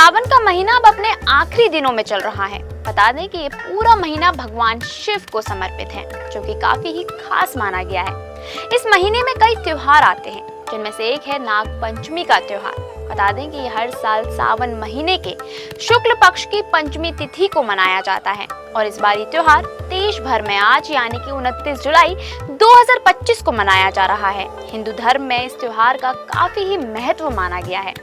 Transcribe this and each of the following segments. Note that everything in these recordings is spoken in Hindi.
सावन का महीना अब अपने आखिरी दिनों में चल रहा है। बता दें कि ये पूरा महीना भगवान शिव को समर्पित है, जो कि काफी ही खास माना गया है। इस महीने में कई त्योहार आते हैं, जिनमें से एक है नाग पंचमी का त्योहार। बता दें कि हर साल सावन महीने के शुक्ल पक्ष की पंचमी तिथि को मनाया जाता है और इस बार ये त्योहार देश भर में आज यानी कि 29 जुलाई 2025 को मनाया जा रहा है। हिंदू धर्म में इस त्योहार का काफी ही महत्व माना गया है,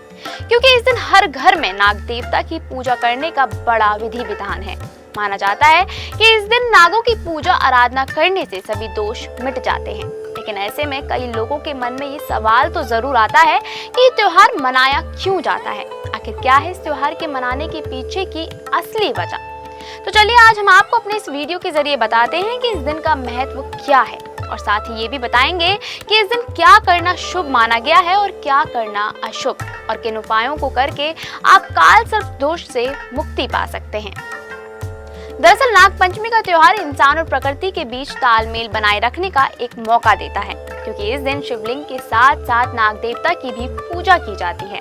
क्योंकि इस दिन हर घर में नाग देवता की पूजा करने का बड़ा विधि विधान है। माना जाता है कि इस दिन नागों की पूजा आराधना करने से सभी दोष मिट जाते हैं। लेकिन ऐसे में कई लोगों के मन में ये सवाल तो जरूर आता है कि ये त्योहार मनाया क्यों जाता है, आखिर क्या है इस त्योहार के मनाने के पीछे की असली वजह। तो चलिए आज हम आपको अपने इस वीडियो के जरिए बताते हैं कि इस दिन का महत्व क्या है और साथ ही ये भी बताएंगे कि इस दिन क्या करना शुभ माना गया है और क्या करना अशुभ, और किन उपायों को करके आप काल सर्प दोष से मुक्ति पा सकते हैं। दरअसल नाग पंचमी का त्योहार इंसान और प्रकृति के बीच तालमेल बनाए रखने का एक मौका देता है, क्योंकि इस दिन शिवलिंग के साथ साथ नाग देवता की भी पूजा की जाती है।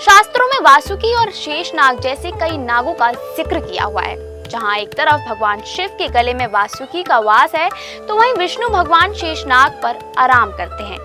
शास्त्रों में वासुकी और शेष नाग जैसे कई नागों का जिक्र किया हुआ है। जहां एक तरफ भगवान शिव के गले में वासुकी का वास है, तो वहीं विष्णु भगवान शेषनाग पर आराम करते हैं।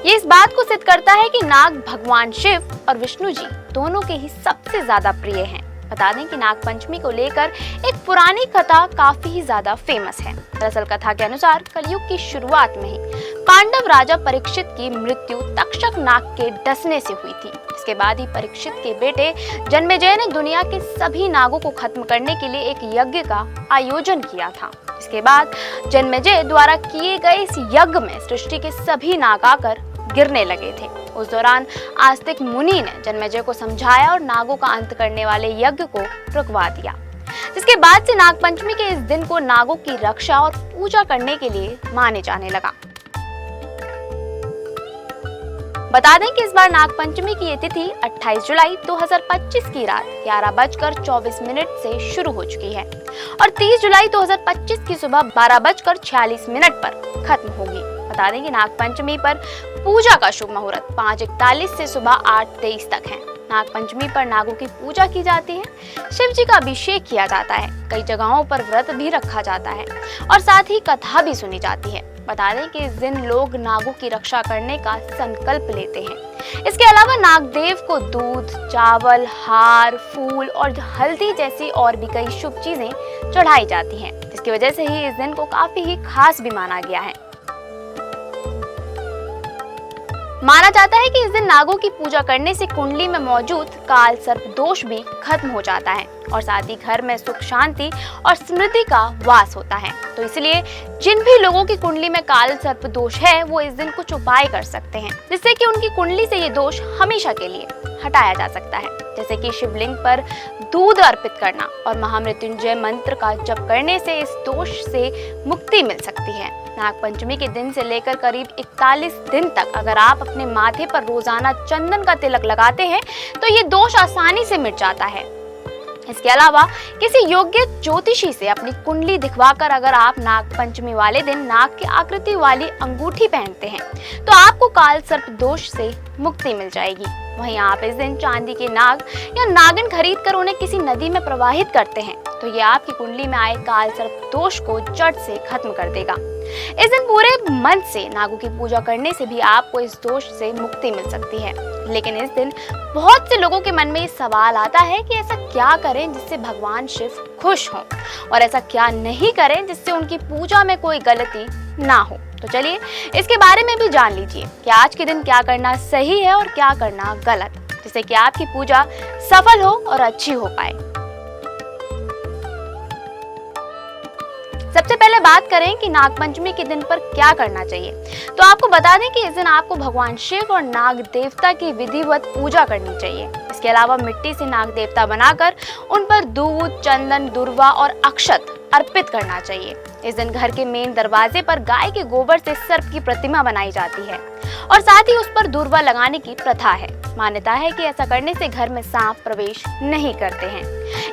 ये इस बात को सिद्ध करता है कि नाग भगवान शिव और विष्णु जी दोनों के ही सबसे ज्यादा प्रिय हैं। बता दें कि नाग पंचमी को लेकर एक पुरानी कथा काफी ही ज्यादा फेमस है। दरअसल कथा के अनुसार कलयुग की शुरुआत में ही पांडव राजा परीक्षित की मृत्यु तक्षक नाग के डसने से हुई थी। इसके बाद ही परीक्षित के बेटे जन्मेजय ने दुनिया के सभी नागों को खत्म करने के लिए एक यज्ञ का आयोजन किया था। इसके बाद जन्मेजय द्वारा किए गए इस यज्ञ में सृष्टि के सभी नाग आकर गिरने लगे थे। उस दौरान आस्तिक मुनि ने जन्मेजय को समझाया और नागों का अंत करने वाले यज्ञ को रुकवा दिया, जिसके बाद से नाग पंचमी के इस दिन को नागों की रक्षा और पूजा करने के लिए माने जाने लगा। बता दें कि इस बार नाग पंचमी की ये तिथि 28 जुलाई 2025 की रात 11:24 से शुरू हो चुकी है और 30 जुलाई 2025 की सुबह 12:46 पर खत्म होगी। बता दें कि नाग पंचमी पर पूजा का शुभ मुहूर्त 5:41 से सुबह 8:23 तक है। नाग पंचमी पर नागों की पूजा की जाती है, शिव जी का अभिषेक किया जाता है, कई जगहों पर व्रत भी रखा जाता है और साथ ही कथा भी सुनी जाती है। बता दें कि इस दिन लोग नागों की रक्षा करने का संकल्प लेते हैं। इसके अलावा नागदेव को दूध, चावल, हार, फूल और हल्दी जैसी और भी कई शुभ चीजें चढ़ाई जाती हैं, जिसकी वजह से ही इस दिन को काफी ही खास भी माना गया है। माना जाता है कि इस दिन नागों की पूजा करने से कुंडली में मौजूद काल सर्प दोष भी खत्म हो जाता है और साथ ही घर में सुख, शांति और समृद्धि का वास होता है। तो इसलिए जिन भी लोगों की कुंडली में काल सर्प दोष है, वो इस दिन कुछ उपाय कर सकते हैं, जिससे कि उनकी कुंडली से ये दोष हमेशा के लिए हटाया जा सकता है। जैसे कि शिवलिंग पर दूध अर्पित करना और महामृत्युंजय मंत्र का जप करने से इस दोष से मुक्ति मिल सकती है। नाग पंचमी के दिन से लेकर करीब 41 दिन तक अगर आप अपने माथे पर रोजाना चंदन का तिलक लगाते हैं, तो ये दोष आसानी से मिट जाता है। इसके अलावा किसी योग्य ज्योतिषी से अपनी कुंडली दिखवाकर अगर आप नाग पंचमी वाले दिन नाग की आकृति वाली अंगूठी पहनते हैं, तो आपको काल सर्प दोष से मुक्ति मिल जाएगी। वहीं आप इस दिन चांदी के नाग या नागिन खरीद कर उन्हें किसी नदी में प्रवाहित करते हैं, तो ये आपकी कुंडली में आए काल सर्प दोष को जड़ से खत्म कर देगा। इस दिन पूरे मन से नागों की पूजा करने से भी आपको इस दोष से मुक्ति मिल सकती है। लेकिन इस दिन बहुत से लोगों के मन में ये सवाल आता है कि ऐसा क्या करें जिससे भगवान शिव खुश हों और ऐसा क्या नहीं करें जिससे उनकी पूजा में कोई गलती ना हो। तो चलिए इसके बारे में भी जान लीजिए कि आज के दिन क्या करना सही है और क्या करना गलत, जिससे कि आपकी पूजा सफल हो और अच्छी हो पाए। सबसे पहले बात करें कि नाग पंचमी के दिन पर क्या करना चाहिए, तो आपको बता दें कि इस दिन आपको भगवान शिव और नाग देवता की विधिवत पूजा करनी चाहिए। इसके अलावा मिट्टी से नाग देवता बनाकर उन पर दूध, चंदन, दुर्वा और अक्षत अर्पित करना चाहिए। इस दिन घर के मेन दरवाजे पर गाय के गोबर से सर्प की प्रतिमा बनाई जाती है और साथ ही उस पर दुर्वा लगाने की प्रथा है। मान्यता है कि ऐसा करने से घर में सांप प्रवेश नहीं करते हैं।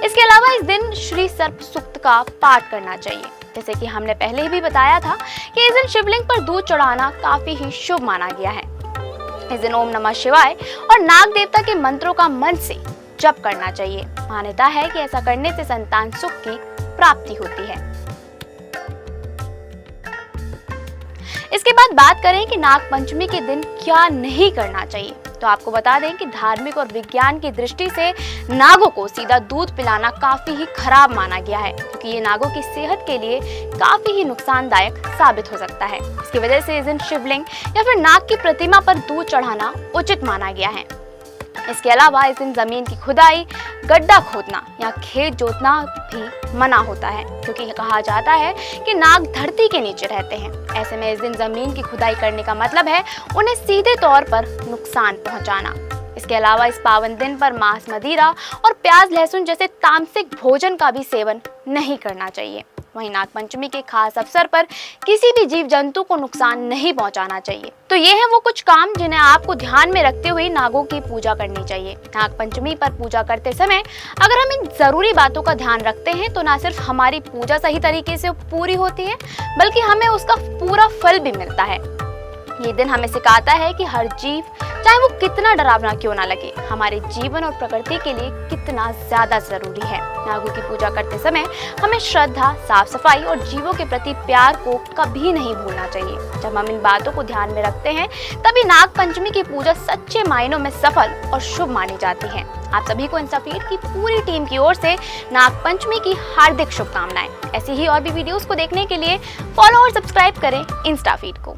इसके अलावा इस दिन श्री सर्प सूक्त का पाठ करना चाहिए। जैसे कि हमने पहले भी बताया था कि इस दिन शिवलिंग पर दूध चढ़ाना काफी ही शुभ माना गया है। इस दिन ओम नमः शिवाय और नाग देवता के मंत्रों का मन से जप करना चाहिए। मान्यता है कि ऐसा करने से संतान सुख की प्राप्ति होती है। इसके बाद बात करें कि नाग पंचमी के दिन क्या नहीं करना चाहिए, तो आपको बता दें कि धार्मिक और विज्ञान की दृष्टि से नागों को सीधा दूध पिलाना काफी ही खराब माना गया है, क्योंकि ये नागों की सेहत के लिए काफी ही नुकसानदायक साबित हो सकता है। इसकी वजह से इस दिन शिवलिंग या फिर नाग की प्रतिमा पर दूध चढ़ाना उचित माना गया है। इसके अलावा इस दिन जमीन की खुदाई, गड्ढा खोदना या खेत जोतना भी मना होता है, क्योंकि कहा जाता है कि नाग धरती के नीचे रहते हैं। ऐसे में इस दिन जमीन की खुदाई करने का मतलब है उन्हें सीधे तौर पर नुकसान पहुंचाना। इसके अलावा इस पावन दिन पर मांस, मदिरा और प्याज, लहसुन जैसे तामसिक भोजन का भी सेवन नहीं करना चाहिए। वहीं नाग पंचमी के खास अवसर पर किसी भी जीव जंतु को नुकसान नहीं पहुंचाना चाहिए। तो ये है वो कुछ काम जिन्हें आपको ध्यान में रखते हुए नागों की पूजा करनी चाहिए। नाग पंचमी पर पूजा करते समय अगर हम इन जरूरी बातों का ध्यान रखते हैं तो न सिर्फ हमारी पूजा सही तरीके से पूरी होती है, बल्कि हमें उसका पूरा फल भी मिलता है। ये दिन हमें सिखाता है कि हर जीव, चाहे वो कितना डरावना क्यों ना लगे, हमारे जीवन और प्रकृति के लिए कितना ज्यादा जरूरी है। नागों की पूजा करते समय हमें श्रद्धा, साफ सफाई और जीवों के प्रति प्यार को कभी नहीं भूलना चाहिए। जब हम इन बातों को ध्यान में रखते हैं तभी नाग पंचमी की पूजा सच्चे मायनों में सफल और शुभ मानी जाती है। आप सभी को इंस्टाफीड की पूरी टीम की ओर से नाग पंचमी की हार्दिक शुभकामनाएं। ऐसी ही और भी वीडियोस को देखने के लिए फॉलो और सब्सक्राइब करें इंस्टाफीड को।